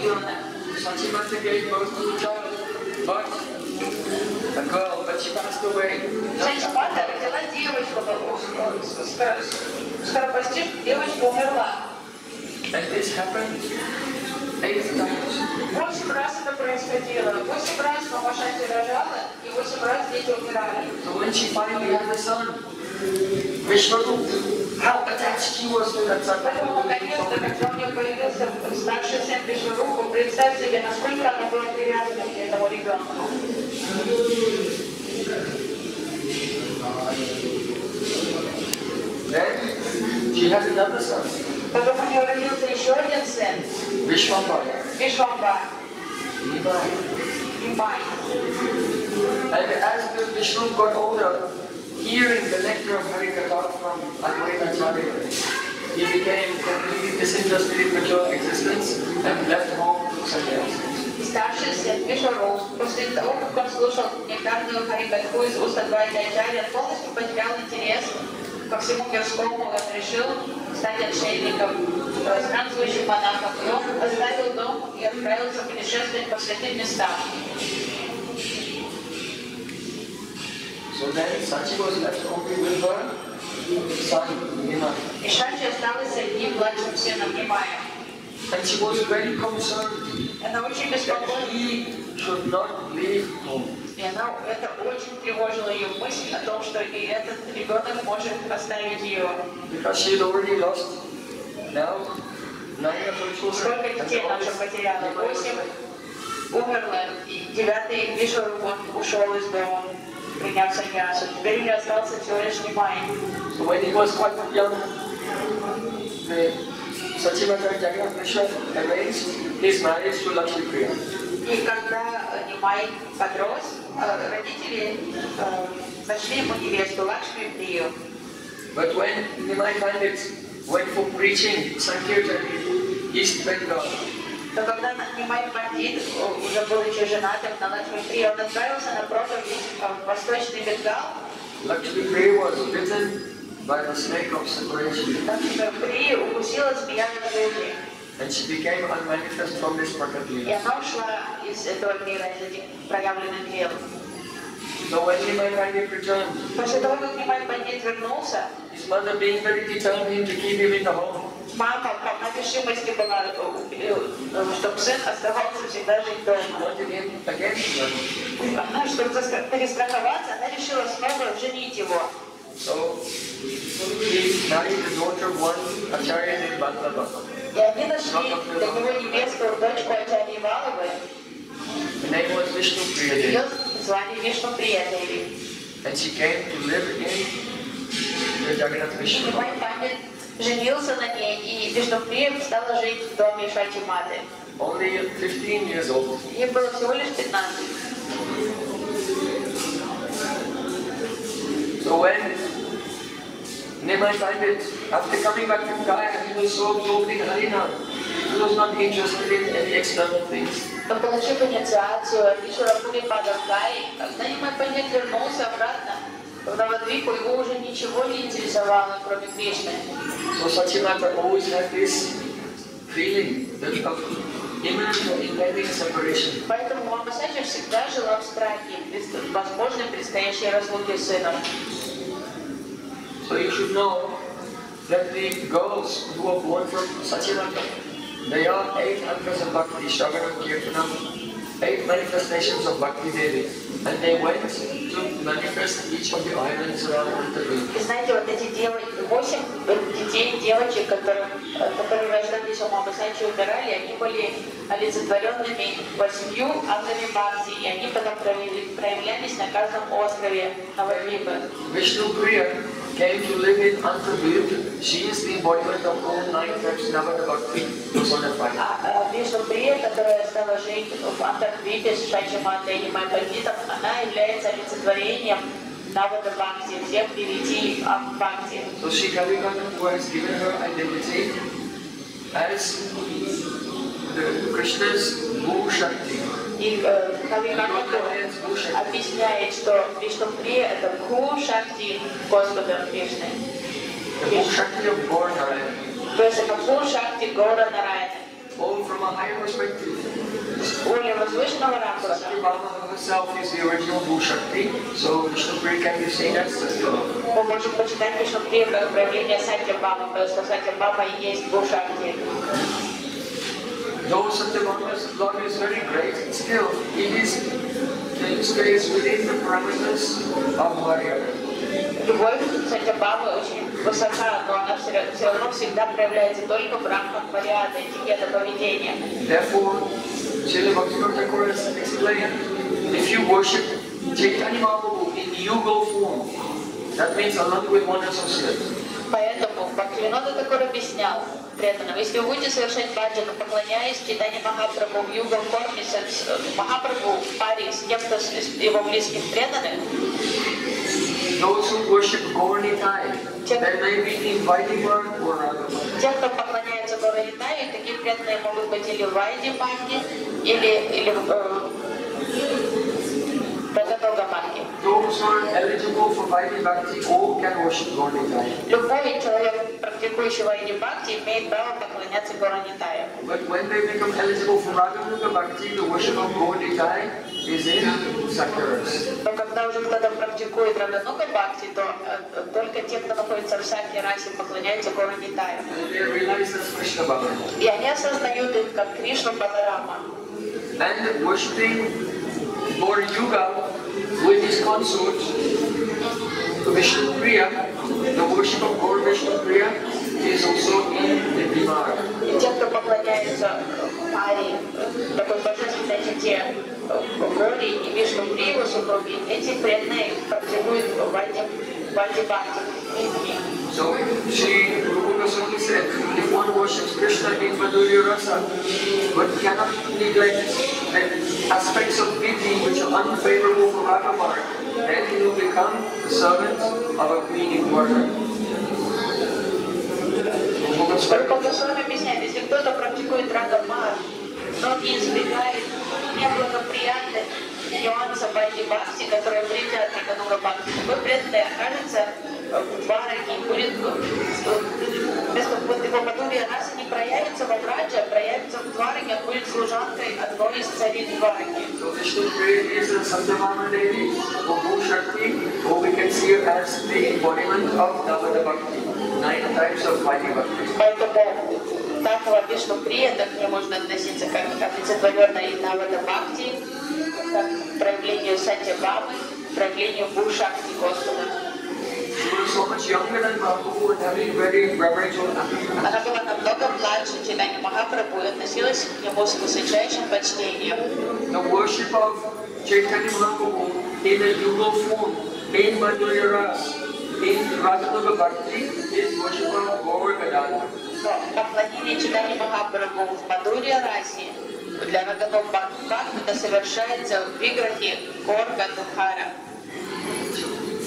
ребенок. Sachimata gave birth to a child, but a girl, but she passed away. Сачимата родила девочку, скоропостижно девочка умерла. And this happened 8 times. 8 раз это происходило. 8 раз мама Шанти рожала, и 8 раз дети умирали. So when she finally had a son, Vishnu, how attached he was to that son. Поэтому, наконец-то, когда у нее появился старший сын Вишварупа, представь себе, насколько она была привязана к этому ребенку. Then she had another son. Потом у нее родился еще один сын. Vishwambara. Вишвамбар. Nimai. Нимай. And as the Vishnu got older, hearing the nectar of Harikatha from Advaitacharya, he became completely disinterested in material existence and left home to sannyas. Старший сын Вишваруп, после того, как он слушал нектарную Харикатху из уст Адвайтачарьи, полностью потерял интерес ко всему мирскому, он решил стать отшельником, странствующим монахом. И он оставил дом и отправился путешествовать по святым местам. So then Sachi was left only with her son, Nimai. И Шачи осталась с одним младшим сыном Нимаем. And she was very concerned Она очень that беспокоилась, he should not leave home. и это очень тревожило ее мысль о том, что и этот ребенок может оставить ее. Because she had already lost now 9 of her children. Сколько детей она уже потеряла? 8 умерло, и 9-й Вишваруп ушел из дома, приняв саньясу. Теперь у нее остался всего лишь Нимай. So when he was quite young, the Sachimata Jagannath Mishra arranged his marriage to Lakshmi Priya. И когда Нимай подрос, родители нашли ему невесту Лакшми Прию. But when Nimai Pandit went for preaching Sankirtan in East Bengal, Но когда Нимай Пандит, уже будучи женатым на Лакшми Прию, он отправился на проповедь в Восточный Бенгал. Lakshmi Priya was bitten by the snake of separation. Лакшми Прию укусила змея в груди. And she became unmanifest from this И Prakatila. она ушла из этого мира, из этих проявленных дел. So when Nimai Pandit returned, После того, как Нимай Пандит вернулся, his mother being very determined to keep him in the home, мама полна решимости была, чтобы сын оставался всегда жить дома. wanted him again to learn. Она, чтобы перестраховаться, она решила снова женить его. So he married the daughter of one Acharya named Ballabha. И они нашли для него невесту, дочку Ачарьи Валлабхи. The name was Vishnu Priya. Ее звали Вишну Приятели. And she came to live in the Jagannath И Mishra. Нимай Пандит женился на ней, и Вишну Прия стала жить в доме Шачи Маты. Only 15 years old. Ей было всего лишь 15. So when Nimai Pandit, after coming back from Gaya, he was so absorbed in Harina, he was not interested in any external things. Но получив инициацию Вишварапури Падавкай, когда Нимай Пандит вернулся обратно, в Навадвипу, его уже ничего не интересовало, кроме Кришны. So Sachimata always had this feeling of imminent or impending separation. Поэтому Мама Сачи всегда жила в страхе возможной предстоящей разлуки с сыном. So you should know that the girls who are born from Sachimata, they are 8 antras of Bhakti, Shravanam, Kirtanam, 8 manifestations of Bhakti Devi. And they went to manifest each of the islands around Antavika. И знаете, вот эти 8 детей, девочек, которые рождались у Мамы Сачи, умирали, они были олицетворенными 8 ангелами Бхакти, и они потом проявлялись на каждом острове Навадвипы. Vishnu Priya came to live in Antavika. She is the embodiment of all 9 types Navada Bhakti personified. А Вишну Прия, которая стала жить в Антарктиде с Шачи Матой и Нимай Пандитом, она является олицетворением Навада Бхакти, всех 9 Бхакти. So Sri Kaligana, who has given her identity as the Krishna's Bhu Shakti. И Кавиканату объясняет, что Вишну Прия — это Бху Шакти Господа Кришны. The Bhu Shakti of Gaur Narayana. То есть это Бху Шакти Гора Нараяна. All from from a higher perspective. более возвышенного ракурса. Satyabhama herself is the original Bhushakti, so Vishnu Priya can be seen as Satyabhama. Мы можем почитать Вишнуприю как проявление Сатьябхамы, потому что Сатьябхама и есть Бхушакти. Though Satyabhama's love is very great, still it stays within the parameters of Maryada. Любовь Сатьябхамы очень высока, но она все равно всегда проявляется только в рамках Мариады, этикета поведения. Therefore, Srila Bhaktivinoda Thakur has explained, if you worship Chaitanya Mahaprabhu in yugal form, that means along with one associate. Поэтому Бхактивинода Тхакур объяснял преданным, если вы будете совершать баджану, поклоняясь Чайтанье Махапрабху в югал форме, Махапрабху в паре с кем-то из его близких преданных, those who worship Gauranitai, they may be in Vaidya or Radha. Те, кто поклоняется Гауранитае, такие преданные могут быть или в Вайди Бхакти, или в Бхагавата Бхакти. Those who are eligible for Vaidya Bhakti all can worship Gauranitai. Любой человек, практикующий Вайди Бхакти, имеет право поклоняться Гауранитае. But when they become eligible for Raganuga Bhakti, the worship of Gauranitai is in Sakyaras. Но когда уже кто-то практикует Рагануга Бхакти, то только те, кто находится в Сакья расе, поклоняются Гауранитаю. They realize that's Krishna Bhagavan. И они осознают их как Кришну Баларама. And worshipping Gaur Yuga with his consort, Vishnu Priya, the worship of Gaur Vishnu Priya is also in the Vimara. И те, кто поклоняется паре, такой божественной чете, Гори и Вишну Прию супруги, эти преданные практикуют Вайди Бхакти. So, Shri Rupa Goswami said, if one worships Krishna in Madhurya Rasa, but cannot neglect the aspects of Vidhi which are unfavorable for Ragamark, then he will become the servant of a queen in Varna. Руpa Госвами объясняет, если кто-то практикует Рагамар, но не избегает неблагоприятных нюансов Вайди Бхакти, которые вредят Рагануга Бхакти, такой преданный окажется в Двараке, будет вместо его Мадхурья раса не проявится во Враджа, а проявится в Двараке, он будет служанкой одной из царей Двараки. So Vishnu Priya is a Satyabhama Devi, or Bhushakti, or we can see her as the embodiment of Navada Bhakti, 9 types of Vaidya Bhakti. Поэтому такого Вишну Прия, так к ней можно относиться как олицетворенной Навада Бхакти, как проявлению Сатьябхамы, проявлению Бхушакти Господа. She was so much younger than Mahaprabhu and having very reverential attitude. Она была намного младше Чайтаньи Махапрабху и относилась к нему с высочайшим почтением. The worship of Chaitanya Mahaprabhu in a yugal form, in Madhurya Ras, in Raganuga Bhakti, is worship of Gaur Gadadhar. Поклонение Чайтаньи Махапрабху в Мадхурья расе для Рагануга Бхакти это совершается в Виграхе Гор Гададхара.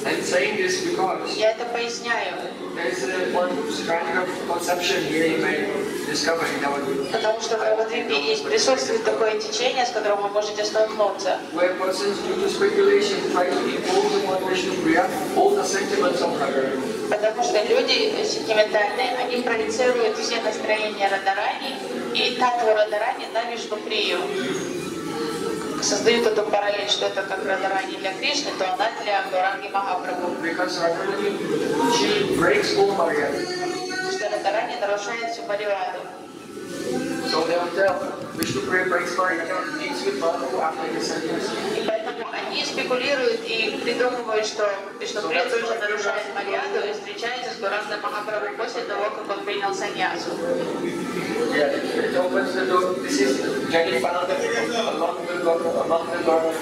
I'm saying this because Я это поясняю. there's one kind of conception here you may discover in our group. Потому что в Навадвипе есть присутствует такое течение, с которым вы можете столкнуться. Where persons due to speculation try to impose upon Vishnu Priya all the sentiments of Radharani. Потому что люди сентиментальные, они проецируют все настроения Радарани и татву Радарани на Вишну Прию. Создают эту параллель, что это как Радарани для Кришны, то она для Гауранги Махапрабху. Because Radharani, she breaks all Maryada. Потому что Радарани нарушает всю Мариаду. So they will tell Vishnu Priya breaks Maryada, meets with Mahaprabhu after his sannyas. И поэтому они спекулируют и придумывают, что Вишну Прия тоже нарушает Мариаду и встречается с Гауранга Махапрабху после того, как он принял саньясу. Yeah, it opens the door. This is Jaggi Pananda among the Gauranga.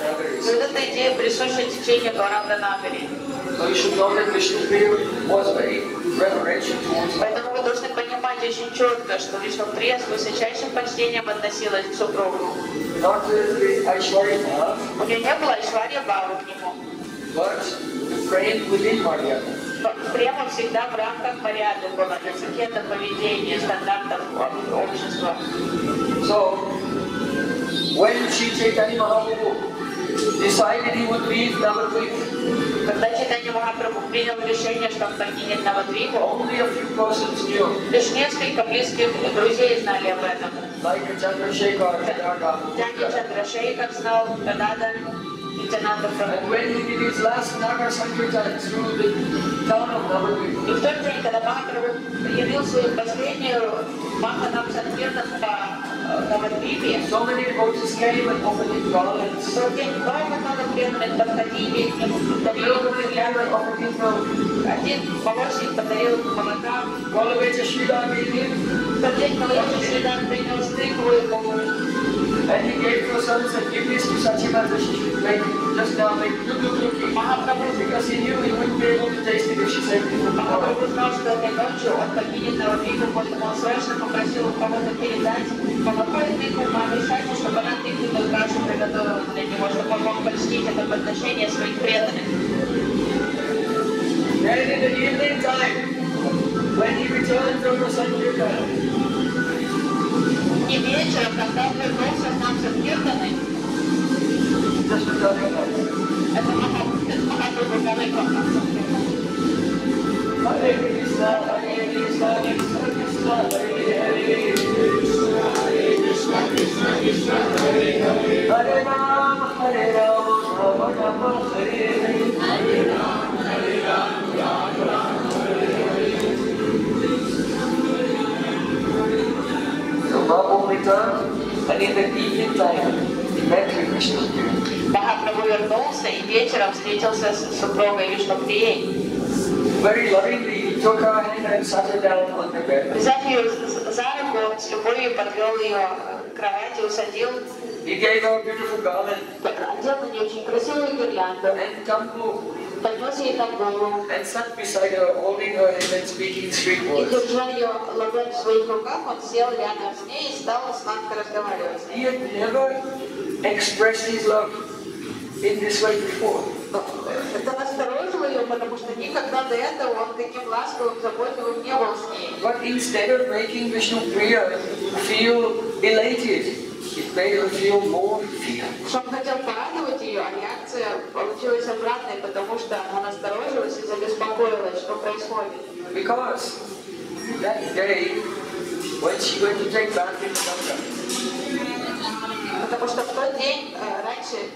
Вот эта идея присуща течению Гауранга Нагари. So you should know that Vishnu Priya was very reverential towards Поэтому вы должны понимать очень четко, что Вишну Прия с высочайшим почтением относилась к супругу. not the Aishwarya Bhav, У нее не было Айшварья Бхавы к нему. but the praying within Maryada. Но прямо всегда в рамках Мариады было, этикета поведения, стандартов общества. So, when Sri Chaitanya Mahaprabhu decided he would leave Navadvip. Когда Чайтанья Махапрабху принял решение, что он покинет Навадвипу, Only a few persons knew, лишь несколько близких друзей знали об этом. like Chandrasekhar, Radha. Дядя Чандрашейкар знал, Радада, Нитянанда And Прабху. when he did his last Naga Sankirtan through the town of Navadvip, И в тот день, когда Махапрабху явил свою последнюю Маханам Санкиртан по Навадвипе, so many devotees came and offered him garlands. в тот день много преданных подходили к нему, подарили ему Nobody came and offered him milk. один молочник подарил молока. Golovecha Srila gave him, В тот день молочник всегда принес тыкву ему. and he gave to her son and said, give this to Sachimata, she should make, just now make look, Махапрабху because he knew he wouldn't be able to taste it if she saved it for tomorrow. Махапрабху знал, что этой ночью он покинет Навадвипу, поэтому он срочно попросил кого-то передать молоко и тыкву маме Шати, чтобы она тыквенную кашу приготовила для него, чтобы он мог почтить это подношение своих преданных. Then in the evening time, when he returned from the Sankirtan, И вечером, когда он вернулся к нам с Киртаны, just returning home. это Махапрабху Галайка. Hare Krishna, Hare Krishna, Krishna Krishna, Hare Hare. Hare Rama, Rama Rama, Hare Hare. So Mahaprabhu returned, and in the evening time, he met with Krishna. Махапрабху вернулся и вечером встретился с супругой Вишнуприей. Very lovingly, he took her hand and sat her down on the bed. Взяв ее за руку, он с любовью подвел ее к кровати, усадил, He gave her a beautiful garland одел на нее очень красивую гирлянду, and tambu, поднес ей тамбуру and sat beside her, holding her hand and speaking sweet и, words. держа ее ладонь в своих руках, он сел рядом с ней и стал сладко разговаривать с He ней. had never expressed his love in this way before. Это насторожило ее, потому что никогда до этого он таким ласковым, заботливым не был с ней. But instead of making Vishnu Priya feel elated, it made her feel more fear. Что он хотел порадовать ее, а реакция получилась обратной, потому что она насторожилась и забеспокоилась, что происходит. Because that day, when she went to take bath in the Ganga, Потому что в тот день, раньше,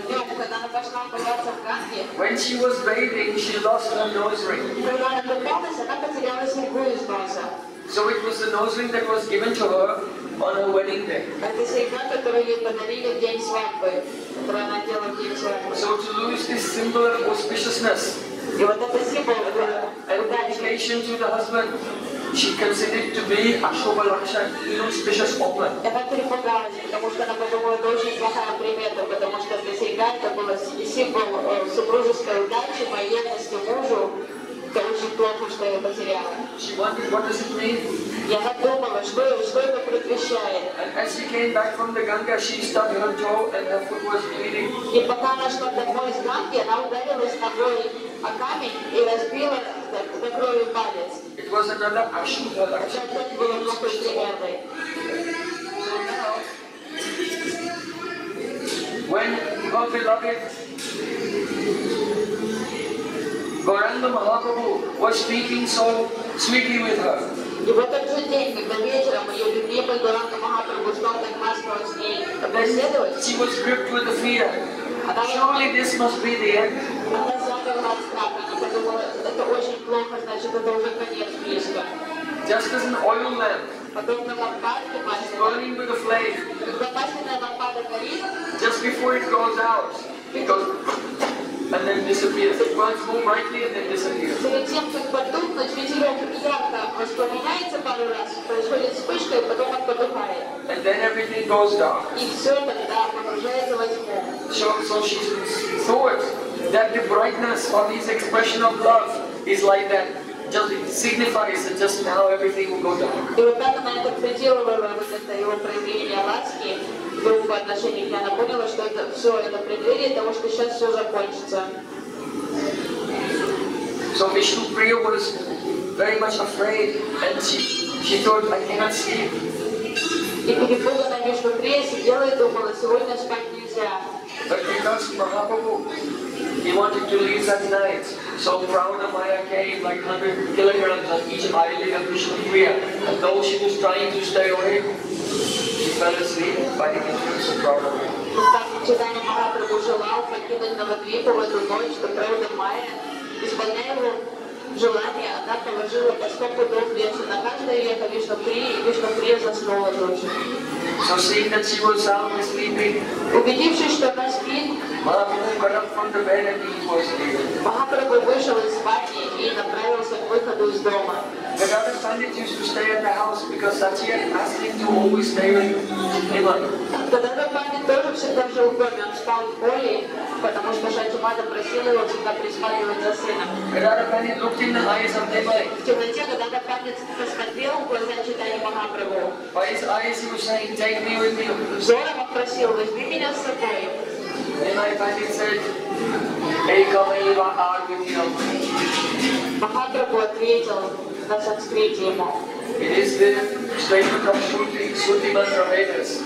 днем, когда она пошла купаться в Ганге, when she was bathing, she lost her nose ring. когда она купалась, она потеряла серьгу из носа. So it was the nose ring that was given to her on her wedding day. Это серьга, которую ей подарили в день свадьбы, которую она делала в день свадьбы. So to lose this symbol of auspiciousness И вот это символ and удачи. dedication to the husband, she considered to be a Shobha Lakshan, inauspicious omen. Она перепугалась, потому что она подумала, это очень плохая примета, потому что для серьга это был символ супружеской удачи, верности мужу. Это очень плохо, что я потеряла. She wondered, what does it mean? И она думала, что это предвещает. And as she came back from the Ganga, she stuck her toe and her foot was bleeding. И пока она шла домой из Ганги, она ударилась ногой о камень и разбила до крови палец. It was another Ashubha Это Lakshan. опять было плохой приметой. So now, when her beloved Gauranga Mahaprabhu was speaking so sweetly with her, И в этот же день, когда вечером ее любимый Гуранга Махапрабху стал так ласково с ней беседовать, then she was gripped with the fear. она Surely this must be the end. замерла от страха. Она подумала, это очень плохо, значит, это уже конец близко. Just as an oil lamp Подобно лампадке масляной, burning with a flame, когда масляная лампада горит, just before it goes out, it goes and then disappears. It burns more brightly and then disappears. перед тем, как потухнуть, ветерок ярко воспламеняется пару раз, происходит вспышка, и потом он потухает. And then everything goes dark. И все тогда погружается во тьму. So she thought that the brightness of his expression of love is like that. Just it signifies that just now everything will go dark. И вот так она интерпретировала вот это его проявление ласки, вдруг по отношению к ней. Она поняла, что это все, это преддверие того, что сейчас все закончится. So Vishnu Priya was very much afraid and she thought, I cannot sleep. И перепуга на Вишнуприя сидела и думала, сегодня спать нельзя. But because Mahaprabhu, he wanted to leave that night, so Pravanamaya came like 100 kilograms on each eyelid of Vishnupriya. And though she was trying to stay awake, she fell asleep by the influence of Pravanamaya. Читание Махапрабху желал покинуть Навадвипу в эту ночь, что Праудамая, исполняя его желание, она положила по 100 пудов леса на каждое веко Вишнуприи, и Вишнуприя заснула тоже. So seeing that she was soundly sleeping, Убедившись, что она спит, Mahaprabhu got up from the bed and he was leaving. Махапрабху вышел из спальни и направился к выходу из дома. The other Pandit used to stay at the house because Satya asked him to always stay with him. Gadadhar Pandit тоже всегда жил в доме, он спал в поле, потому что Шачимата просила его всегда присматривать за сыном. Gadadhar Pandit looked in the eyes of Nimai. В темноте Гададхар Пандит посмотрел в глаза Чайтаньи Махапрабху. By his eyes he was saying, take me with you. Взором он просил, возьми меня с собой. Nimai Pandit said, Ekamaiva Arvidyam. Махапрабху ответил на санскрите ему. It is the statement of Shruti Mantra Vedas.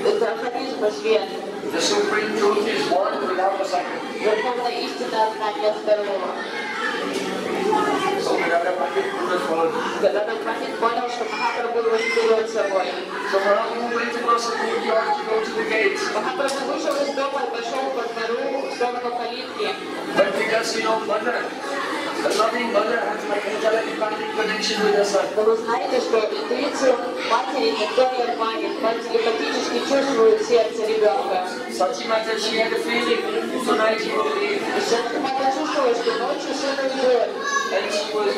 Это афоризм свет. The supreme truth is one without a second. Верховная истина одна, нет второго. So Gadadhar Pandit could not follow. Гададхар Пандит понял, что Махапрабху его берет с собой. So Mahaprabhu went across the courtyard to go to the gates. Махапрабху вышел из дома и пошел по двору в сторону калитки. But because mother, the loving mother has like a telepathic connection with her son. Но вы знаете, что интуицию матери никто не обманет. Мать телепатически чувствует сердце ребенка. Sachimata, she had a feeling tonight he will leave. И Шачимата чувствовала, что ночью сын уйдет. And she was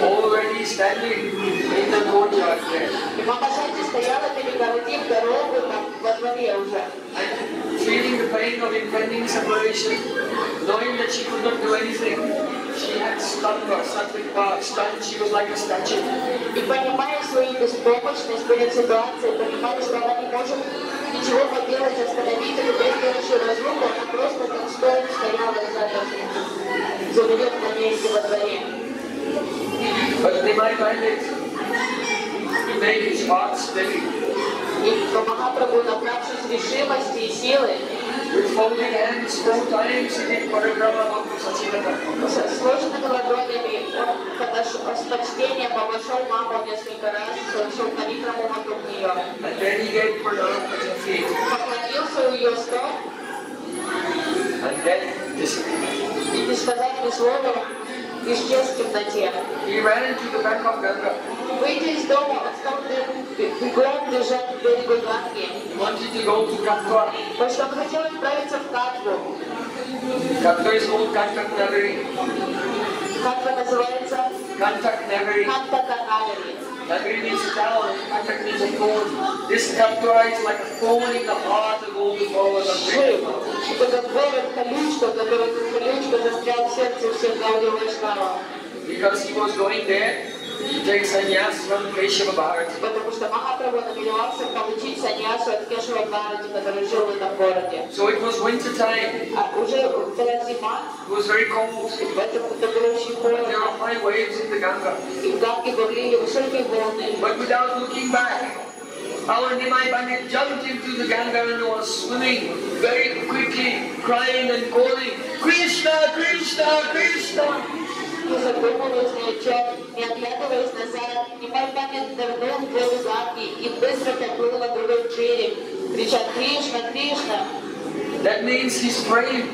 already standing in the courtyard there. И мама Шати стояла, перегородив дорогу там во дворе уже. And feeling the pain of impending separation, knowing that she could not do anything, she had stunned her, stunned, she was like a statue. И понимая свою беспомощность перед ситуацией, понимая, что она не может ничего поделать, остановить эту предстоящую разлуку, она просто там стояла замерев на месте во дворе. But they might find it, he made his heart steady. И Махапрабху, набравшись решимости и силы, With folded hands, 4 times he did parikrama of Sachimata. с сложенными ладонями, он с почтением обошел маму несколько раз, совершил парикраму вокруг нее. And then he gave pranam at her feet. Поклонился у ее стоп And then disappeared. и, без сказать ни слова, исчез в темноте. He ran into the back of Ganga. Выйдя из дома, он стал бегом бежать к берегу Ганги, He wanted to go to Katwa. потому что он хотел отправиться в Катву. Katwa is called Kantak Nagari. Катва называется Kantak Nagari. Кантаканагари. Nagari means town, Kantak means a thorn. This Katwa is like a thorn in the heart of all the followers of Krishna. Это как город колючка, который колючка застрял в сердце всех Гауди Вайшнава. Because he was going there to take sannyas from Keshava Bharati. Потому что Махапрабху намеревался получить саньясу от Кешава Бхарати, который жил в этом городе. So it was winter time. А уже была зима, It was very cold. поэтому это было очень There холодно. are high waves in the Ganga. И в Ганге бурлили высокие волны. But without looking back, our Nimai Pandit jumped into the Ganga and was swimming very quickly, crying and calling, Krishna, Krishna, Krishna. Не задумываясь ни о чем, не оглядываясь назад, Нимай Пандит нырнул в воду Ганги и быстро поплыл на другой берег, крича «Кришна, Кришна!». That means his praying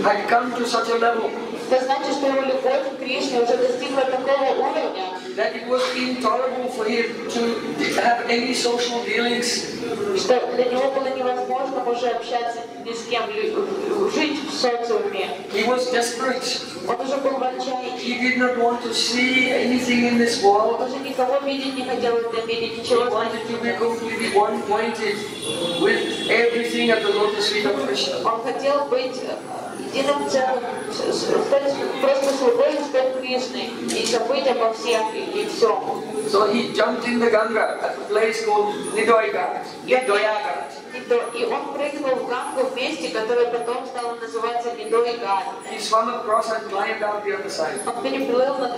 had come to such a level Это значит, что его любовь к Кришне уже достигла такого уровня, that it was intolerable for him to have any social dealings. что для него было невозможно уже общаться ни с кем, жить в социуме. He was desperate. Он уже был в отчаянии. He did not want to see anything in this Он world. уже никого видеть не хотел в этом мире, He ничего wanted знать to не be хотел. completely one-pointed with everything at the lotus feet of Krishna. Он хотел быть единым целым, стать просто слугой Господь Кришны и забыть обо всех и всем. So he jumped in the Ganga at a place called Nidoyagat. и он прыгнул в Гангу в месте, которое потом стало называться Медой Ганг. He swam across and climbed out the other side. Он переплыл на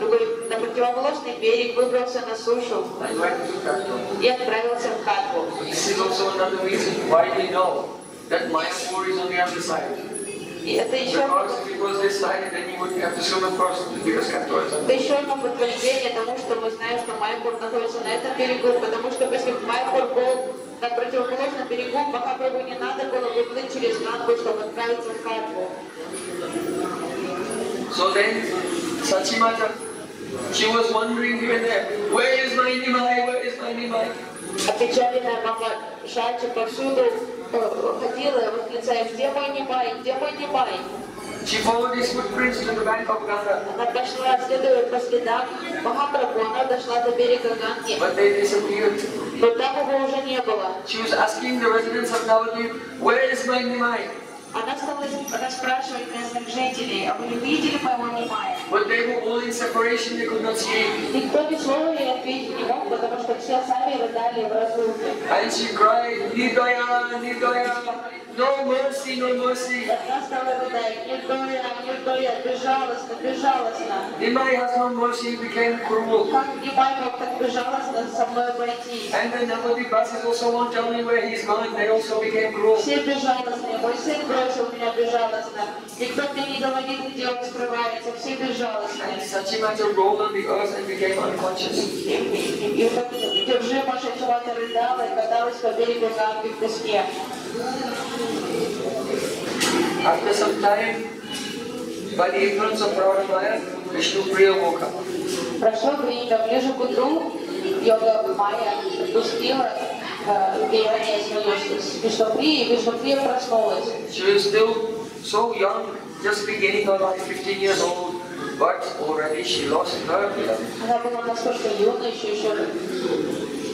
противоположный берег, выбрался на сушу And went to Katwa. и отправился в Катву. This is also another reason why we know that Mayapur is on the other side. И это еще Because if it was this side, then you wouldn't have to swim across because Katwa is on the other side. одно подтверждение тому, что мы знаем, что Майяпур находится на этом берегу, потому что если бы Майяпур был на противоположном берегу, Махапрабху не надо было бы плыть через Гангу, чтобы отправиться в Катву. So then, Sachimata, she was wondering here and there, where is my Nimai, where is my Nimai? Опечаленная мама Шача повсюду ходила, восклицая, где мой Нимай, где мой Нимай? She followed his footprints to the bank of Ganga, Она пошла, следуя по следам Махапрабху, она дошла до берега Ганги, but they disappeared. но там его уже не было. She was asking the residents of Navadvip, where is my Nimai? Она стала расспрашивать местных жителей, а вы не видели моего Нимая? But they were all in separation, they could not see. Никто ни слова ей ответить не мог, потому что все сами рыдали в разлуке. And she cried, Nidaya, Nidaya, no mercy, no mercy. Она стала рыдать, Нирдоя, безжалостно, безжалостно. Nimai has no mercy, he became cruel. Как Нимай мог так безжалостно со мной обойтись? And the Navadvipasis also won't tell me where he's gone, they also became cruel. Все безжалостные, мой сын бросил меня безжалостно. Никто мне не говорит, где он скрывается, все безжалостные. And Sachimata rolled on the earth and became unconscious. И вот держи, Маша Чумата рыдала и каталась по берегу Ганги в песке. After some time, by the influence of Pradamaya, Vishnupriya woke up. Прошло время, ближе к утру йога Майя отпустила влияние свое с Вишнуприей, и Вишнуприя проснулась. She was still so young, just beginning her life, 15 years old, but already she lost her beloved. Она была настолько юной, еще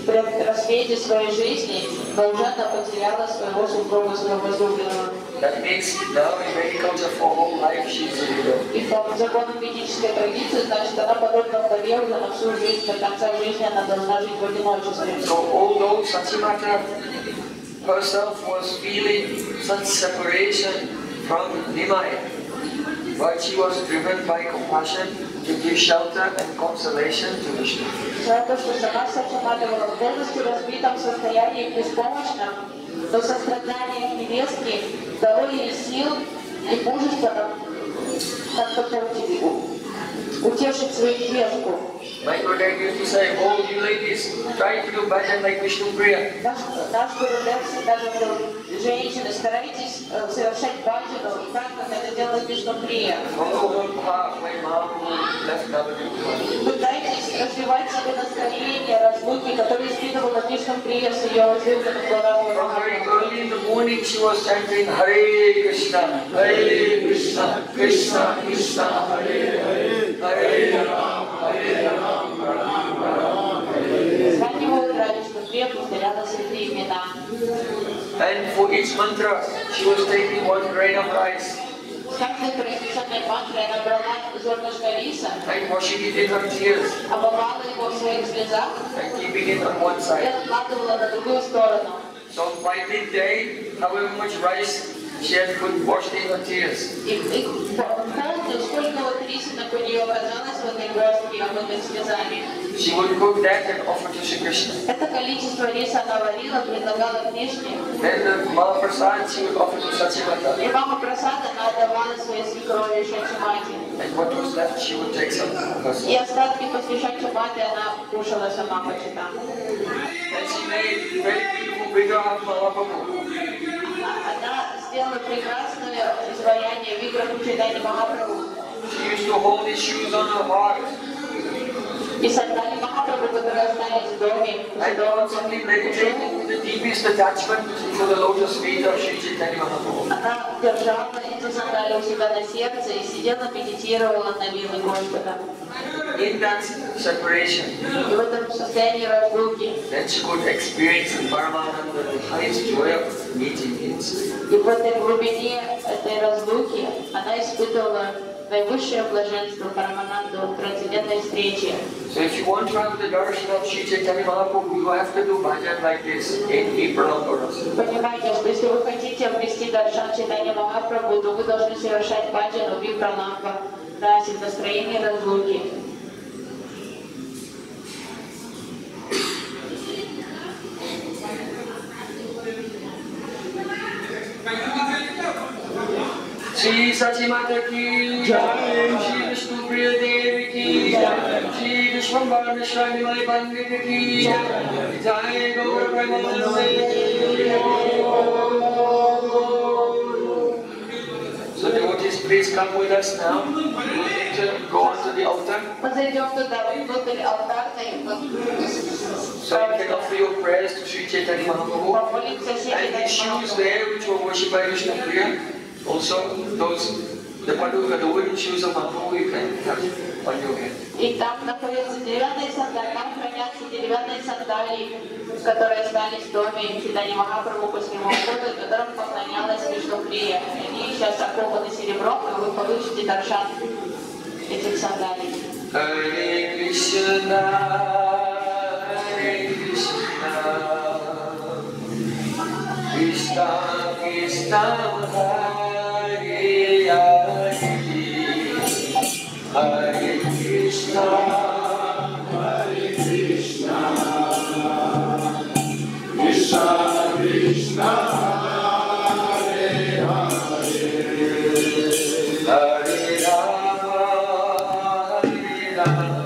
при рассвете своей жизни, но уже она потеряла своего супруга, своего возлюбленного. That means now in Vedic culture for whole life she is a widow. И по законам ведической традиции, значит, она подобна вдове уже на всю жизнь, до конца жизни она должна жить в одиночестве. So although Sachimata herself was feeling such separation from Nimai, but she was driven by compassion to give shelter and consolation to Vishnu. То, что сама Сачимата была в полностью разбитом состоянии, беспомощном, но сострадание к невестке дало ей сил и мужество как-то утешить свою невестку. My Gurudev used to say, oh you ladies, try to do bhajan like Vishnupriya. Наш Гурудев всегда говорил, женщины, старайтесь совершать баджану, и так, как это делает Вишнуприя. Пытайтесь развивать себе настроение, разлуки, которые испытывала Вишнуприя с ее возлюбленным From very early in the morning she was chanting Hare Krishna, Hare Krishna, Krishna Krishna, Hare Hare, Hare Ram, Hare Ram, Ram Ram, Hare. С раннего утра Вишнуприя повторяла святые имена. And for each mantra, she was taking one grain of rice С каждой произнесенной мантрой она брала зернышко риса, and washing it in her tears обмывала его в своих слезах and keeping it on one и side. откладывала на другую сторону. So by midday, however much rice she had put washed in her tears. И помню, сколько вот рисинок у нее оказалось в этой горстке, омытой слезами. She would cook that and offer to Shri Krishna. Это количество риса она варила, предлагала Кришне. Then the Mahaprasad she would offer to Sachimata. И мама просад она отдавала своей свекрови Шачимате. And what was left she would take some herself. И остатки после Шачиматы она кушала сама по читам. And she made very beautiful Vigraha of Mahaprabhu. Она сделала прекрасное изваяние Виграху Чайтаньи Махапрабху. She used to hold his shoes on her heart И сандали Махапрабху, которые остались в доме. and constantly meditating with the deepest attachment to the lotus feet of Sri Chaitanya Mahaprabhu. Она держала эти сандали у себя на сердце и сидела, медитировала на лилы Господа. In that separation, И в этом состоянии разлуки, then she could experience in Paramananda the highest joy of meeting him. и в этой глубине этой разлуки она испытывала наивысшее блаженство Парамананду трансцендентной встречи. So if you want to have the darshan of Sri Chaitanya Mahaprabhu, you have to do bhajan like this in Vipralampuras. Понимаете, что если вы хотите обрести даршан Чайтанья Махапрабху, то вы должны совершать баджану Випралампа, расе в настроении разлуки. Shri Sachi Mata ki Jai, Shri Vishnu Priya Devi ki Jai, Shri Vishwambara Mishra Nilay Pandita ki Jai, Jai Gaura Premanande. So devotees, please come with us now. To go on to the altar. Позайдем туда, внутрь алтаря. So you can offer your prayers to Sri Chaitanya Mahaprabhu. And the shoes there which were worshipped by Vishnu Priya. Also, the wooden shoes of Mahaprabhu you can have on your head. И там находятся деревянные сандали, там хранятся деревянные сандалии, которые остались в доме Чайтаньи Махапрабху после его ухода, которым поклонялась Вишну Прия. Они сейчас окованы серебром, и вы получите даршан этих сандалий. Харе Кришна, Харе Кришна, Krishna Krishna, Hare Hare, Hare Krishna, Hare Krishna, Krishna Krishna, Hare Hare, Hare Rama, Hare Rama.